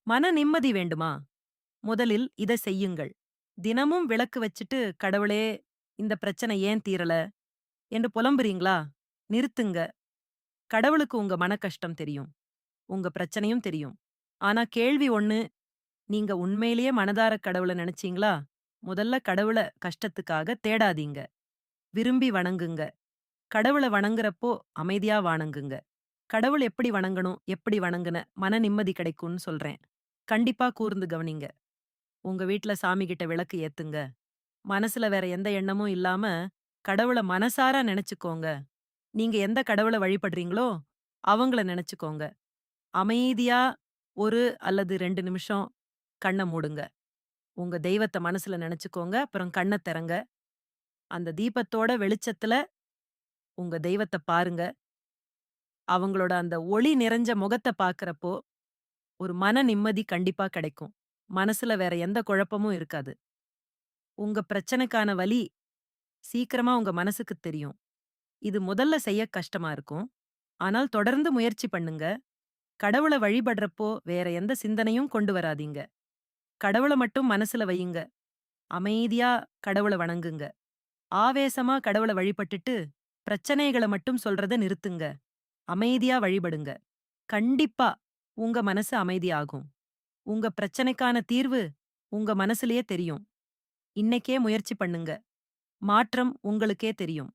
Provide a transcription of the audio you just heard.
மன நிம்மதி வேண்டுமா? முதலில் இத செய்யுங்கள். தினமும் விளக்கு வச்சுட்டு, "கடவுளே, இந்த பிரச்சனை ஏன் தீரல?" என்று புலம்புறீங்களா? நிறுத்துங்க. கடவுளுக்கு உங்க மன கஷ்டம் தெரியும். உங்க பிரச்சனையும் தெரியும். ஆனா கேள்வி ஒண்ணு, நீங்க உண்மையிலேயே மனதார கடவுள நெனச்சீங்களா? முதல்ல கடவுள கஷ்டத்துக்காக தேடாதீங்க. விரும்பி வணங்குங்க. கடவுள வணங்குறப்போ அமைதியா வணங்குங்க. கடவுள் எப்படி வணங்கணும், எப்படி வணங்குன மன நிம்மதி கிடைக்கும்னு சொல்றேன். கண்டிப்பா கூர்ந்து கவனிங்க. உங்க வீட்ல சாமி கிட்ட விளக்கு ஏத்துங்க. மனசுல வேற எந்த எண்ணமும் இல்லாம, கடவுள மனசார நெனச்சுக்கோங்க. நீங்க எந்த கடவுள வழிபடுறீங்களோ, அவங்கள நெனச்சுக்கோங்க. அமைதியா 1 அல்லது 2 நிமிஷம் கண்ண மூடுங்க. உங்க தெய்வத்த மனசுல நெனச்சுக்கோங்க. அப்புறம் கண்ண திறங்க. அந்த தீபத்தோட வெளிச்சத்துல உங்க தெய்வத்த பாருங்க. அவங்களோட அந்த ஒளி நிறைஞ்ச முகத்த பாக்குறப்போ, ஒரு மன நிம்மதி கண்டிப்பா கிடைக்கும். மனசுல வேற எந்த குழப்பமும் இருக்காது. உங்க பிரச்சனைக்கான வழி சீக்கிரமா உங்க மனசுக்கு தெரியும். இது முதல்ல செய்ய கஷ்டமா இருக்கும். ஆனால் தொடர்ந்து முயற்சி பண்ணுங்க. கடவுள வழிபடுறப்போ வேற எந்த சிந்தனையும் கொண்டு வராதீங்க. கடவுள மட்டும் மனசுல வையுங்க. அமைதியா கடவுள வணங்குங்க. ஆவேசமா கடவுள வழிபட்டுட்டு, பிரச்சனைகள மட்டும் சொல்றத நிறுத்துங்க. அமைதியா வழிபடுங்க. கண்டிப்பா உங்க மனசு அமைதியாகும். உங்க பிரச்சனைக்கான தீர்வு உங்க மனசுலயே தெரியும். இன்னைக்கே முயற்சி பண்ணுங்க. மாற்றம் உங்களுக்கே தெரியும்.